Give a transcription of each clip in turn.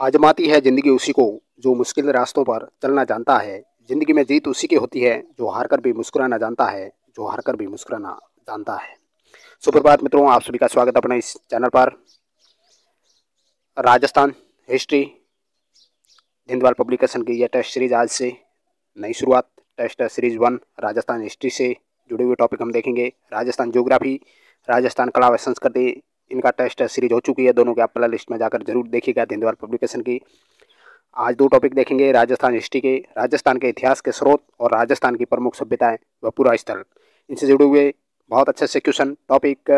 आजमाती है ज़िंदगी उसी को जो मुश्किल रास्तों पर चलना जानता है। ज़िंदगी में जीत उसी की होती है जो हार कर भी मुस्कुराना जानता है, जो हार कर भी मुस्कुराना जानता है। सुप्रभात मित्रों, आप सभी का स्वागत है अपने इस चैनल पर। राजस्थान हिस्ट्री हिंदवाल पब्लिकेशन की यह टेस्ट सीरीज आज से नई शुरुआत। टेस्ट सीरीज 1 राजस्थान हिस्ट्री से जुड़े हुए टॉपिक हम देखेंगे। राजस्थान ज्योग्राफी, राजस्थान कला व संस्कृति, इनका टेस्ट सीरीज हो चुकी है। दोनों के आप प्ले लिस्ट में जाकर जरूर देखिएगा हिंदवाल पब्लिकेशन की। आज दो टॉपिक देखेंगे राजस्थान हिस्ट्री के, राजस्थान के इतिहास के स्रोत और राजस्थान की प्रमुख सभ्यताएं व पूरा स्थल। इनसे जुड़े हुए बहुत अच्छे से क्वेश्चन टॉपिक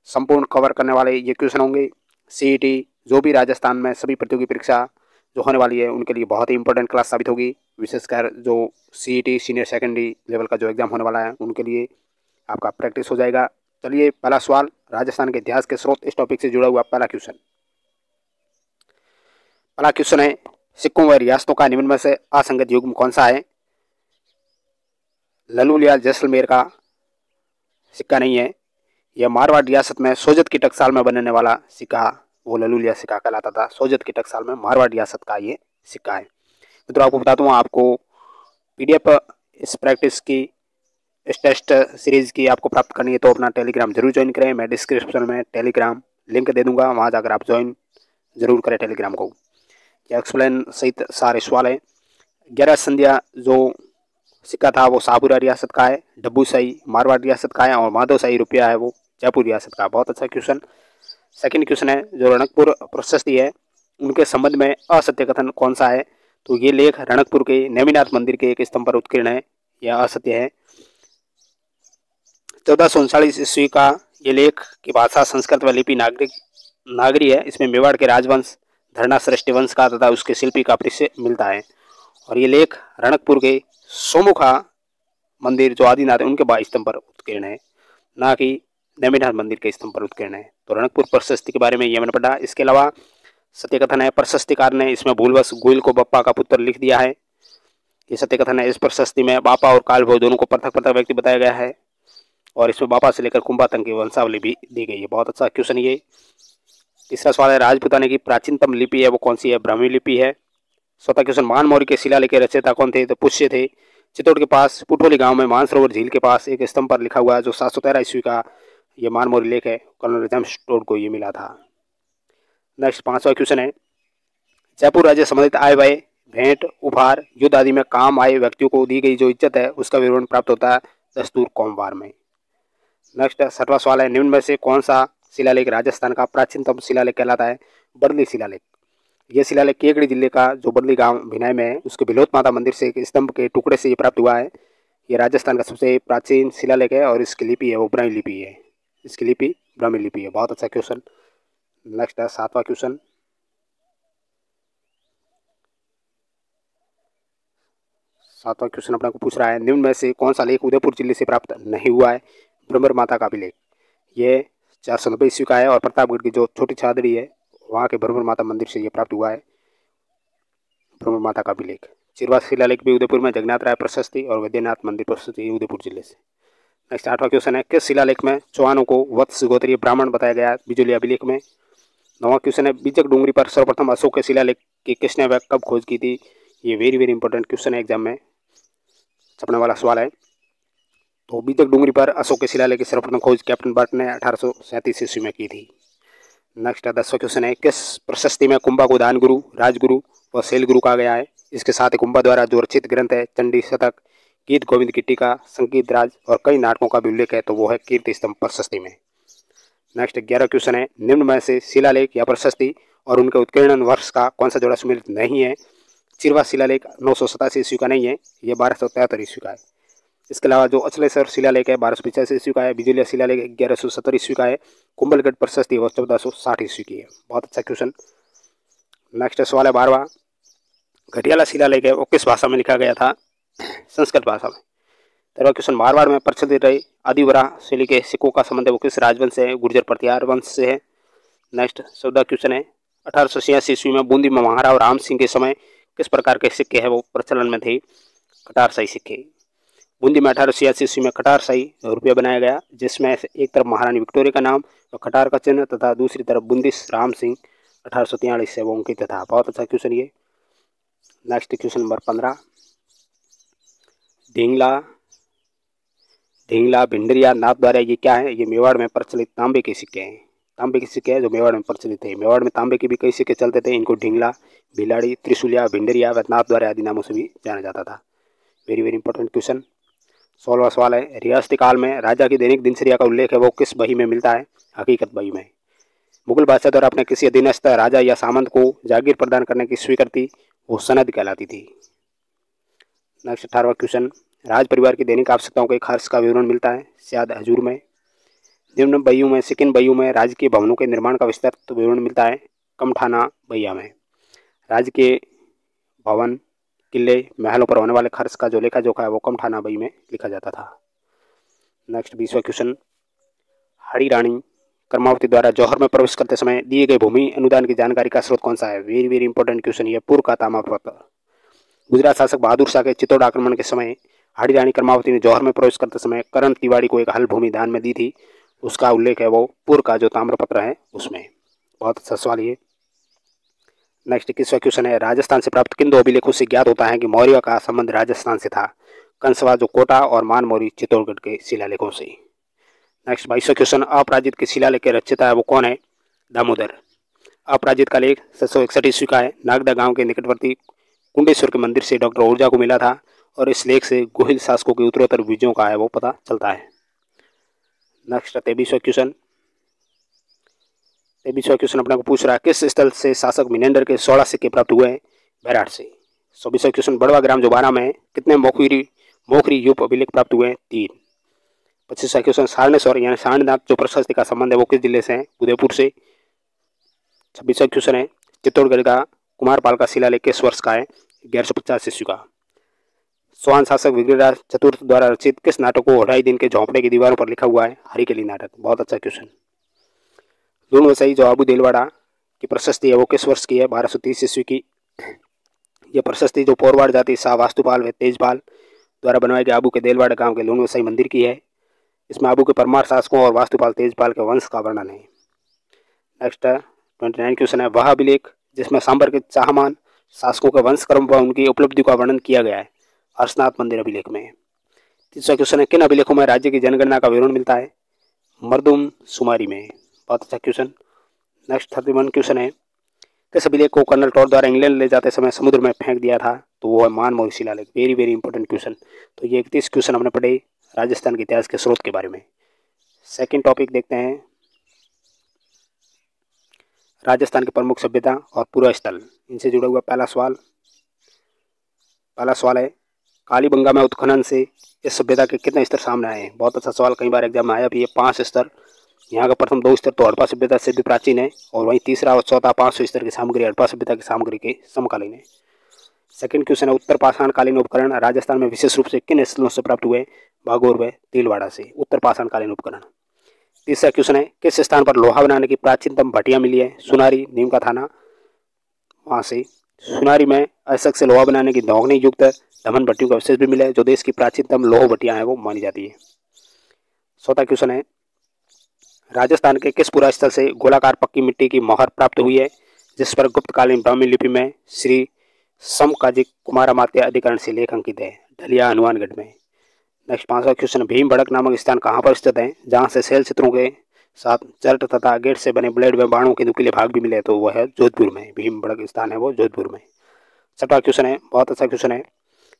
संपूर्ण कवर करने वाले ये क्वेश्चन होंगे। सीईटी जो भी राजस्थान में सभी प्रतियोगी परीक्षा जो होने वाली है उनके लिए बहुत ही इंपॉर्टेंट क्लास साबित होगी। विशेषकर जो सीईटी सीनियर सेकेंडरी लेवल का जो एग्जाम होने वाला है उनके लिए आपका प्रैक्टिस हो जाएगा। चलिए पहला सवाल, राजस्थान के इतिहास के स्रोत, इस टॉपिक से जुड़ा हुआ पहला क्वेश्चन है, सिक्कों व रियासतों का निम्न में से असंगत युग्म कौन सा है? ललूलिया जैसलमेर का सिक्का नहीं है। यह मारवाड़ रियासत में सोजत की टकसाल में बनने वाला सिक्का वो ललूलिया सिक्का कहलाता था। सोजत की टकसाल में मारवाड़ रियासत का ये सिक्का है। मित्रों आपको बता दूं, आपको पीडीएफ इस प्रैक्टिस की, इस टेस्ट सीरीज की आपको प्राप्त करनी है तो अपना टेलीग्राम जरूर ज्वाइन करें। मैं डिस्क्रिप्शन में टेलीग्राम लिंक दे दूंगा, वहाँ जाकर आप ज्वाइन जरूर करें टेलीग्राम को। यह एक्सप्लेन सहित सारे सवाल है। 11 संध्या जो सिक्का था वो शाहपुरा रियासत का है। डब्बूशाही मारवाड़ रियासत का है और माधवशाही रुपया है वो जयपुर रियासत का। बहुत अच्छा क्वेश्चन। सेकंड क्वेश्चन है, जो रणकपुर प्रशस्ति है उनके संबंध में असत्य कथन कौन सा है? तो ये लेख रणकपुर के नेमिनाथ मंदिर के एक स्तंभ पर उत्कीर्ण है, यह असत्य है। 1439 ईस्वी का ये लेख की भाषा संस्कृत व लिपि नागरी है। इसमें मेवाड़ के राजवंश धरना श्रेष्ठी वंश का तथा उसके शिल्पी का परिचय मिलता है। और ये लेख रणकपुर के सोमुखा मंदिर जो आदिनाथ है उनके स्तंभ पर उत्कीर्ण है, ना कि नेमिनाथ मंदिर के स्तंभ पर उत्कीर्ण है। तो रणकपुर प्रशस्ति के बारे में ये मैंने पढ़ा। इसके अलावा सत्य कथन है, प्रशस्तिकार ने इसमें भूलवश गोयल को बप्पा का पुत्र लिख दिया है, ये सत्य कथन है। इस प्रशस्ति में बापा और कालभोज दोनों को पृथक पृथक व्यक्ति बताया गया है और इसमें बापा से लेकर कुंभा तक की वंशावली भी दी गई है। बहुत अच्छा क्वेश्चन ये। तीसरा सवाल है, राजपूताना की प्राचीनतम लिपि है वो कौन सी है? ब्राह्मी लिपि है। चौथा क्वेश्चन, मान मौर्य के शिलालेख के रचयिता कौन थे? तो पुष्य थे। चित्तौड़ के पास पुटोली गांव में मानसरोवर झील के पास एक स्तंभ पर लिखा हुआ है जो 713 ईस्वी का ये मान मौर्य लेख है। कर्नल जेम्स टोड को ये मिला था। नेक्स्ट पांचवा क्वेश्चन है, जयपुर राज्य संबंधित आय व्यय, भेंट, उपहार, युद्ध आदि में काम आए व्यक्तियों को दी गई जो इज्जत है उसका विवरण प्राप्त होता है दस्तूर कोमवार में। नेक्स्ट छठवां सवाल है, निम्न में से कौन सा शिलालेख राजस्थान का प्राचीनतम शिलालेख कहलाता है? बदली शिलालेख। यह शिलालेख केकड़ी जिले का जो बदली गांव भिनाई में है उसके भिलोत माता मंदिर से एक स्तंभ के टुकड़े से ये प्राप्त हुआ है। ये राजस्थान का सबसे प्राचीन शिलालेख है और इसकी लिपि है वो ब्राह्मी लिपि है। इसकी लिपि ब्राह्मी लिपि है। बहुत अच्छा क्वेश्चन। नेक्स्ट है सातवां क्वेश्चन, अपने को पूछ रहा है, निम्न में से कौन सा लेख उदयपुर जिले से प्राप्त नहीं हुआ है? भ्रमर माता का अभिलेख। ये 490 ईस्वी का है और प्रतापगढ़ की जो छोटी छादड़ी है वहाँ के भ्रमर माता मंदिर से ये प्राप्त हुआ है, भ्रमर माता का अभिलेख। चिरवा शिलालेख भी उदयपुर में जगन्नाथ राय प्रशस्ति और वैद्यनाथ मंदिर प्रशस्ति उदयपुर जिले से। नेक्स्ट आठवां क्वेश्चन है, किस शिलालेख में चौहानों को वत्स गोत्रीय ब्राह्मण बताया गया? बिजोली अभिलेख में। नौवां क्वेश्चन है, बीजक डूंगरी पर सर्वप्रथम अशोक के शिलालेख की किसने व कब खोज की थी? ये वेरी वेरी इंपॉर्टेंट क्वेश्चन है, एग्जाम में छपने वाला सवाल है। तो बीजक डूंगरी पर अशोक के शिलालेख की सर्वप्रथम खोज कैप्टन बर्ट ने 1837 ईस्वी में की थी। नेक्स्ट 10वां क्वेश्चन है, किस प्रशस्ति में कुंभा को दान गुरु, राजगुरु व शैल गुरु कहा गया है? इसके साथ ही कुंभा द्वारा जो रचित ग्रंथ है चंडी शतक, गीत गोविंद की टीका, संगीत राज और कई नाटकों का भी उल्लेख है तो वो है कीर्ति स्तंभ प्रशस्ति में। नेक्स्ट 11वां क्वेश्चन है, निम्न में से शिलालेख या प्रशस्ति और उनके उत्कीर्णन वर्ष का कौन सा जोड़ा सुमेलित नहीं है? चिरवा शिलालेख 987 ईस्वी का नहीं है, ये 1273 ईस्वी का है। इसके अलावा जो अचलेश्वर शिलालेख है 1285 ईस्वी का है। बिजलिया शिलालेख 1170 ईस्वी का है। कुंभलगढ़ प्रशस्ति वो 1460 ईस्वी की है। बहुत अच्छा क्वेश्चन। नेक्स्ट सवाल है 12वां, घटियाला शिलालेख है वो किस भाषा में लिखा गया था? संस्कृत भाषा में। 13वां क्वेश्चन, मारवाड़ में प्रचलित रहे आदिवरा शैली के सिक्कों का संबंध है वो किस राजवंश से है? गुर्जर प्रतिहार वंश से है। नेक्स्ट 14वां क्वेश्चन है, 1886 ईस्वी में बूंदी में महाराव राम सिंह के समय किस प्रकार के सिक्के हैं वो प्रचलन में थे? कटारशाही सिक्के। बूंदी में 1886 ईस्वी में कटारशाही रुपया बनाया गया जिसमें एक तरफ महारानी विक्टोरिया का नाम और कटार का चिन्ह तथा दूसरी तरफ बूंदी राम सिंह 1843 से वो अंकित था। बहुत अच्छा क्वेश्चन ये। नेक्स्ट क्वेश्चन नंबर 15, ढींगला, भिंडरिया, नाथद्वारा ये क्या है? ये मेवाड़ में प्रचलित तांबे के सिक्के हैं। तांबे के सिक्के हैं जो मेवाड़ में प्रचलित है। मेवाड़ में तांबे के भी कई सिक्के चलते थे। इनको ढींगला, भिलाड़ी, त्रिशूलिया, भिंडरिया व नाथद्वारा आदि नामों से भी जाना जाता था। Very very important question. 16वां सवाल है, रियासती काल में राजा की दैनिक दिनचर्या का उल्लेख है वो किस बही में मिलता है? हकीकत बही में। मुगल बादशाह द्वारा अपने किसी अधीनस्थ राजा या सामंत को जागीर प्रदान करने की स्वीकृति वो सनद कहलाती थी। नेक्स्ट 18वां क्वेश्चन, राज परिवार की दैनिक आवश्यकताओं के खर्च का विवरण मिलता है शायद हजूर में। निम्न बहियों में से किन बहियों में राजकीय भवनों के निर्माण का विस्तृत विवरण मिलता है? कमठाना बहिया में। राजकीय भवन, किले, महलों पर होने वाले खर्च का जो लेखा जोखा है वो कमठाना बही में लिखा जाता था। नेक्स्ट 20वां क्वेश्चन, हड़ी रानी कर्मावती द्वारा जौहर में प्रवेश करते समय दिए गए भूमि अनुदान की जानकारी का स्रोत कौन सा है? वेरी वेरी इंपॉर्टेंट क्वेश्चन ये। पूर्व का ताम्रपत्र। गुजरात शासक बहादुर शाह के चित्तौड़ आक्रमण के समय हड़ी रानी कर्मावती ने जौहर में प्रवेश करते समय करण तिवाड़ी को एक हल भूमि दान में दी थी। उसका उल्लेख है वो पूर्व का जो ताम्रपत्र है उसमें। बहुत अच्छा सवाल ये। नेक्स्ट 21वां क्वेश्चन है, राजस्थान से प्राप्त किन दो अभिलेखों से ज्ञात होता है कि मौर्य का संबंध राजस्थान से था? कंसवा जो कोटा और मानमौरी चित्तौड़गढ़ के शिलालेखों से। नेक्स्ट 22वां क्वेश्चन, अपराजित के शिलालेख के रचयिता है वो कौन है? दामोदर। अपराजित का लेख 761 ईस्वी का है। नागदा गांव के निकटवर्ती कुंडेश्वर के मंदिर से डॉक्टर ओरजा को मिला था और इस लेख से गोहिल शासकों के उत्तरोत्तर विजयों का है वो पता चलता है। नेक्स्ट 23वां क्वेश्चन, अपने को पूछ रहा है किस स्थल से शासक मिनेंडर के 16 सिक्के प्राप्त हुए हैं? बैराट से। 24वां क्वेश्चन, बड़वा ग्राम जो 12 में है कितने मोखरी युप अभिलेख प्राप्त हुए हैं? 3। 25वां क्वेश्चन, सारनेश्वर यानी सारनाथ जो प्रशस्ति का संबंध है वो किस जिले से है? उदयपुर से। 26वां क्वेश्चन है, चित्तौड़गढ़ का कुमारपाल का शिलालेख किस वर्ष का है? 1150 ईस्वी का। स्वान शासक विग्रहराज चतुर्थ द्वारा रचित किस नाटक को 2.5 दिन के झोंपड़े की दीवारों पर लिखा हुआ है? हरिकेली नाटक। बहुत अच्छा क्वेश्चन। लूण वसई जो आबू देलवाड़ा की प्रशस्ति है वो किस वर्ष की है? 1230 ईस्वी की। यह प्रशस्ति जो पौरवाड़ जाति शाह वास्तुपाल व तेजपाल द्वारा बनवाए गए आबू के देलवाड़ा गांव के लूण वसई मंदिर की है। इसमें आबू के परमार शासकों और वास्तुपाल तेजपाल के वंश का वर्णन है। नेक्स्ट 29 क्वेश्चन है, वह अभिलेख जिसमें सांबर के चाहमान शासकों के वंश क्रम व उनकी उपलब्धि का वर्णन किया गया है? हर्षनाथ मंदिर अभिलेख में। 30वां क्वेश्चन है, किन अभिलेखों में राज्य की जनगणना का विवरण मिलता है? मर्दुम शुमारी में। बहुत अच्छा क्वेश्चन। नेक्स्ट 31 क्वेश्चन है, किस अभिलेख को कर्नल टॉड द्वारा इंग्लैंड ले जाते समय समुद्र में फेंक दिया था? तो वो है मानमौरी शिलालेख। Very very important question. तो ये 31 क्वेश्चन हमने पढ़े राजस्थान के इतिहास के स्रोत के बारे में। सेकेंड टॉपिक देखते हैं, राजस्थान की प्रमुख सभ्यता और पूर्व स्थल, इनसे जुड़ा हुआ पहला सवाल है, कालीबंगा में उत्खनन से इस सभ्यता के कितने स्तर सामने आए हैं? बहुत अच्छा सवाल, कई बार एग्जाम में आया भी ये। 5 स्तर। यहाँ का प्रथम 2 स्तर तो हड़प्पा सभ्यता से भी प्राचीन है और वहीं तीसरा और चौथा 500 स्तर की सामग्री हड़प्पा सभ्यता की सामग्री के समकालीन है। सेकंड क्वेश्चन है, उत्तर पाषाणकालीन उपकरण राजस्थान में विशेष रूप से किन स्थलों से प्राप्त हुए? भागौर व तेलवाड़ा से उत्तर पाषाणकालीन उपकरण। तीसरा क्वेश्चन है, किस स्थान पर लोहा बनाने की प्राचीनतम भट्टियां मिली है? सुनारी, नीम का थाना, वहां से। सुनारी में अशक से लोहा बनाने की दोगनी युक्त दमन भट्टियों का अवशेष भी मिले जो देश की प्राचीनतम लोह भट्टियां हैं वो मानी जाती है। चौथा क्वेश्चन है, राजस्थान के किस पुरा स्थल से गोलाकार पक्की मिट्टी की मोहर प्राप्त हुई है जिस पर गुप्तकालीन ब्राह्मी लिपि में श्री समकाजिक कुमारामात्य अधिकरण से लेख अंकित है? ढलिया, हनुमानगढ़ में। नेक्स्ट 5वां क्वेश्चन, भीम भड़क नामक स्थान कहाँ पर स्थित है जहाँ से शैल चित्रों के साथ चर्ट तथा गेट से बने ब्लेड व बाणों के नुकीले भाग भी मिले? तो वह है जोधपुर में। भीम भड़क स्थान है वो जोधपुर में। 6वां क्वेश्चन है, बहुत अच्छा क्वेश्चन है,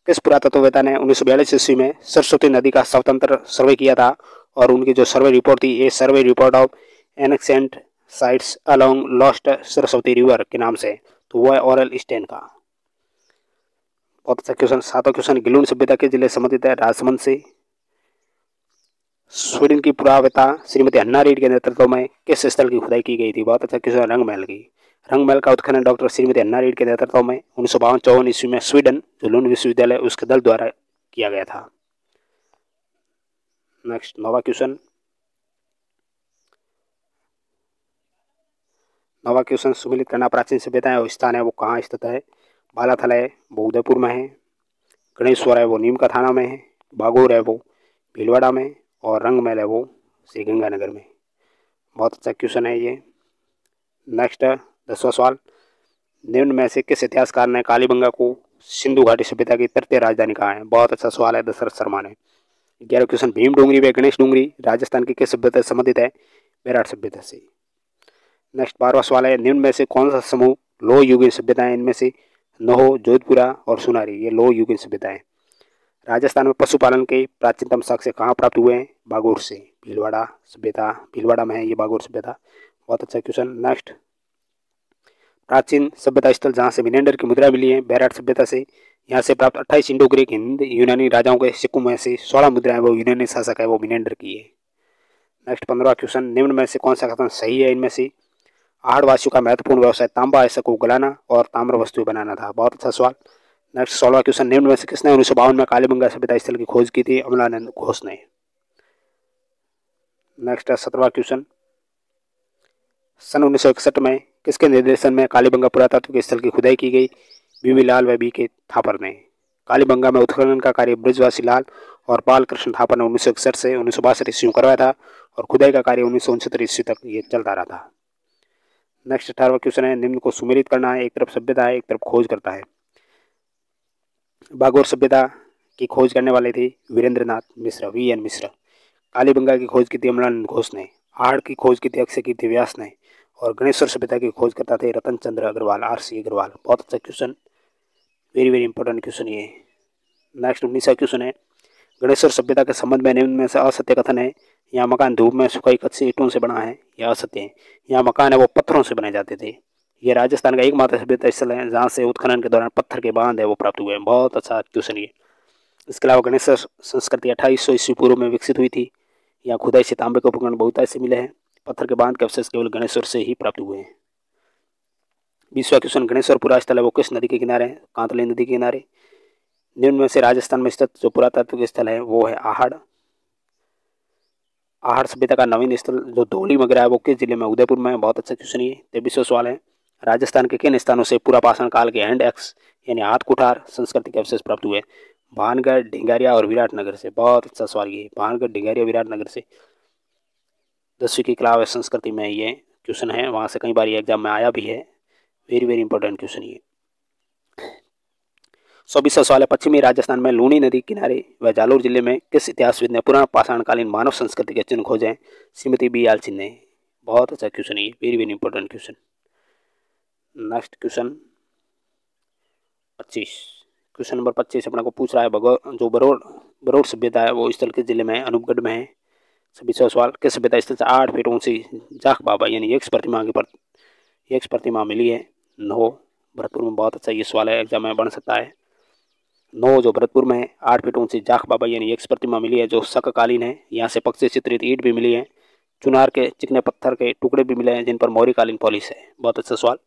किस पुरातत्ववेत्ता ने 1942 ईस्वी में सरस्वती नदी का स्वतंत्र सर्वे किया था और उनकी जो सर्वे रिपोर्ट थी ये survey report of ancient sites along lost Saraswati river के नाम से? तो वह है ऑरल स्टेन का। बहुत अच्छा क्वेश्चन। 7वां क्वेश्चन, गिलून सभ्यता के जिले संबंधित है? राजसमंद से। स्वीडन की पुरावेत्ता श्रीमती हन्ना रीड के नेतृत्व में किस स्थल की खुदाई की गई थी? बहुत अच्छा क्वेश्चन, रंगमहल की। रंगमहल का उत्खनन डॉक्टर श्रीमती हन्ना रीड के नेतृत्व में 1952-54 ईस्वी में स्वीडन जो लुंड विश्वविद्यालय उसके दल द्वारा किया गया था। नेक्स्ट 9वां क्वेश्चन, सुमिलित करना प्राचीन सभ्यता है स्थान है वो कहाँ स्थित है? बालाथल है वो उदयपुर में है। गणेश्वर है वो नीम का थाना में है। बागोर है वो भीलवाड़ा में और रंगमहल है वो श्री गंगानगर में। बहुत अच्छा क्वेश्चन है ये। नेक्स्ट 10वां सवाल, निम्न में से किस इतिहासकार ने कालीबंगा को सिंधु घाटी सभ्यता की तृतीय राजधानी कहा है? बहुत अच्छा सवाल है दशरथ शर्मा ने। 11वां क्वेश्चन, भीम डोंगरी व गणेश डोंगरी राजस्थान की किस सभ्यता से संबंधित है? बेराट सभ्यता से। नेक्स्ट 12वां सवाल है, निम्न में से कौन सा समूह लोह युगीन सभ्यता है? इनमें से नोह, जोधपुरा और सुनारी, ये लोह युगीन सभ्यता है। राजस्थान में पशुपालन के प्राचीनतम साक्ष्य कहाँ प्राप्त हुए हैं? बागोर से। भीलवाड़ा सभ्यता, भीलवाड़ा में है ये बागोर सभ्यता। बहुत अच्छा क्वेश्चन। नेक्स्ट, प्राचीन सभ्यता स्थल जहाँ से मिनेंडर की मुद्रा मिली है? बैराट सभ्यता से। यहाँ से प्राप्त 28 इंडो ग्रीक हिंद यूनानी राजाओं के सिक्कों में से 16 मुद्राएं वो यूनानी शासक है वो मिनेंडर की है। नेक्स्ट 15वां क्वेश्चन, निम्न में से कौन सा कथन सही है? इनमें से आहड़वासियों का महत्वपूर्ण व्यवसाय तांबा ऐसा को गलाना और ताम्र वस्तुएं बनाना था। बहुत अच्छा सवाल। नेक्स्ट 16वां क्वेश्चन, निम्न में से किसने 1952 में कालीबंगा सभ्यता स्थल की खोज की थी? अमलानंद घोष ने। नेक्स्ट 17वां क्वेश्चन, सन 1961 में किसके निर्देशन में कालीबंगा पुरातात्विक स्थल की खुदाई की गई? बीवी लाल व बी के थापर ने। कालीबंगा में उत्खनन का कार्य ब्रजवासी लाल और बाल कृष्ण थापर ने 1961 से 1962 ईस्वी में करवाया था और खुदाई का कार्य 1969 ईस्वी तक ये चलता रहा था। नेक्स्ट 18वां क्वेश्चन है, निम्न को सुमेलित करना है। एक तरफ सभ्यता है, एक तरफ खोज करता है। बागोर सभ्यता की खोज करने वाले थे वीरेंद्रनाथ मिश्र, VN मिश्र। कालीबंगा की खोज की थी अमलानंद घोष ने। आहड़ की खोज की थी अक्षय कीर्ति व्यास ने और गणेश्वर सभ्यता की खोज करता थे रतन चंद्र अग्रवाल, RC अग्रवाल। बहुत अच्छा question, very very important question ये। नेक्स्ट 19वां क्वेश्चन है, गणेश्वर सभ्यता के संबंध में निम्न में से असत्य कथन है। यहाँ मकान धूप में सुखाई कच्ची ईंटों से बना है, यह असत्य है। यहाँ मकान है वो पत्थरों से बनाए जाते थे। ये राजस्थान का एकमात्र सभ्यता स्थल है जहाँ से उत्खनन के दौरान पत्थर के बांध है वो प्राप्त हुए हैं। बहुत अच्छा क्वेश्चन ये। इसके अलावा गणेश्वर संस्कृति 2800 ईस्वी पूर्व में विकसित हुई थी। यहाँ खुदाई से तांबे के उपकरण बहुतायत से मिले हैं। पत्थर के बांध के अवशेष केवल गणेश्वर से ही प्राप्त हुए हैं। 20वां क्वेश्चन, गणेश्वर पुरा स्थल है वो किस नदी के किनारे है? कांतली नदी के किनारे। निम्न में से राजस्थान में स्थित जो पुरातात्विक स्थल है वो है आहड़। आहड़ सभ्यता का नवीन स्थल जो धौली मगरा है वो किस जिले में? उदयपुर में। बहुत अच्छा क्वेश्चन ये। 23वां सवाल है, राजस्थान के किन स्थानों से पूरा पाषाण काल के हैंड एक्स यानी हाथ कुठार संस्कृति के अवशेष प्राप्त हुए? भानगढ़, ढिंगारिया और विराटनगर से। बहुत अच्छा सवाल ये, भानगढ़, ढिंगारिया, विराटनगर से। 10वीं की कला व संस्कृति में ये क्वेश्चन है, वहाँ से कई बार ये एग्जाम में आया भी है। वेरी वेरी इंपॉर्टेंट क्वेश्चन ये। 24वां सवाल है, पश्चिमी राजस्थान में लूणी नदी किनारे व जालोर जिले में किस इतिहासविद ने पुराना पाषाणकालीन मानव संस्कृति के चिन्ह खोजे? श्रीमती बी यालचिन ने। बहुत अच्छा क्वेश्चन है, very very important question. Next question 25, question number 25 अपने को पूछ रहा है जो बरोड़ सभ्यता है वो स्थल किस जिले में है? अनूपगढ़ में है। 26वां सवाल, किस सभ्यता स्थल से 8 फीट ऊंची जाख बाबा यानी यक्ष प्रतिमा मिली है? नो, भरतपुर में। बहुत अच्छा ये सवाल है, एग्जाम में बन सकता है। नो, जो भरतपुर में 8 फीट ऊंची जाख बाबा यानी यक्ष प्रतिमा मिली है जो शककालीन है। यहाँ से पक्षी चित्रित ईंट भी मिली है। चुनार के चिकने पत्थर के टुकड़े भी मिले हैं जिन पर मौर्यकालीन पॉलिश है। बहुत अच्छा सवाल।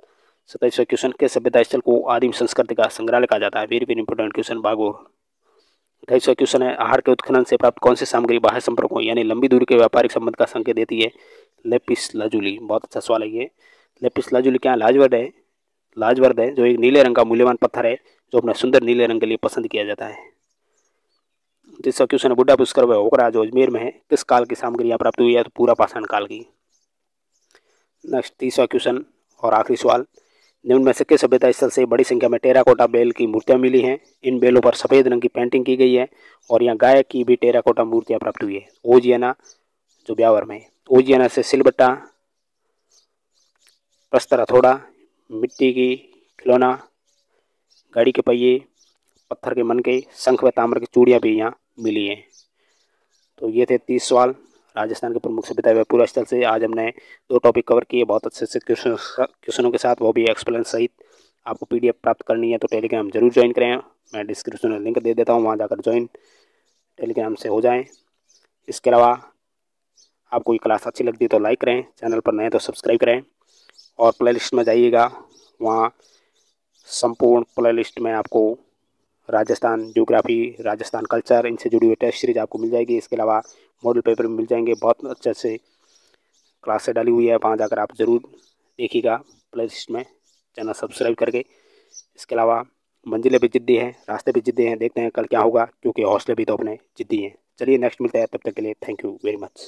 27वां क्वेश्चन, किस सभ्यता स्थल को आदिम संस्कृति का संग्रहालय कहा जाता है? Very very important question, Bagor. 28वां क्वेश्चन है, आहड़ के उत्खनन से प्राप्त कौन सी सामग्री बाह्य संपर्कों यानी लंबी दूरी के व्यापारिक संबंध का संकेत देती है? Lapis lazuli. बहुत अच्छा सवाल है ये। लेपिस लाजुली क्या लाजवर्द है जो एक नीले रंग का मूल्यवान पत्थर है जो अपने सुंदर नीले रंग के लिए पसंद किया जाता है। 30वां क्वेश्चन है, बुड्ढा पुष्कर व होकरा जो अजमेर में है किस काल की सामग्री यहाँ प्राप्त हुई है? तो पूरा पाषाण काल की। नेक्स्ट 30वां क्वेश्चन और आखिरी सवाल, निम्न में से किस सभ्यता स्थल से बड़ी संख्या में टेराकोटा बेल की मूर्तियां मिली हैं? इन बेलों पर सफेद रंग की पेंटिंग की गई है और यहाँ गाय की भी टेराकोटा मूर्तियां प्राप्त हुई है। ओजियाना जो ब्यावर में। ओजियाना से सिलबट्टा, प्रस्तर हथौड़ा, मिट्टी की खिलौना, गाड़ी के पहिए, पत्थर के मनके, शंख व ताम्र की चूड़ियाँ भी यहाँ मिली हैं। तो ये थे 30 सवाल राजस्थान के प्रमुख सभ्यता व पूरा स्थल से। आज हमने 2 टॉपिक कवर किए बहुत अच्छे से क्वेश्चनों के साथ, वो भी एक्सप्लेन सहित। आपको PDF प्राप्त करनी है तो टेलीग्राम जरूर ज्वाइन करें। मैं डिस्क्रिप्शन में लिंक दे देता हूँ, वहाँ जाकर ज्वाइन टेलीग्राम से हो जाएं। इसके अलावा आपको ये क्लास अच्छी लगती है तो लाइक करें, चैनल पर नए तो सब्सक्राइब करें और प्लेलिस्ट में जाइएगा, वहाँ संपूर्ण प्लेलिस्ट में आपको राजस्थान ज्योग्राफी, राजस्थान कल्चर, इनसे जुड़ी हुई टेस्ट सीरीज आपको मिल जाएगी। इसके अलावा मॉडल पेपर मिल जाएंगे, बहुत अच्छे से क्लासें डाली हुई है, वहाँ जाकर आप ज़रूर देखिएगा प्लेलिस्ट में, चैनल सब्सक्राइब करके। इसके अलावा मंजिलें भी जिद्दी हैं, रास्ते भी जिद्दी हैं, देखते हैं कल क्या होगा, क्योंकि हौसले भी तो अपने जिद्दी हैं। चलिए नेक्स्ट मिलते हैं, तब तक के लिए थैंक यू वेरी मच।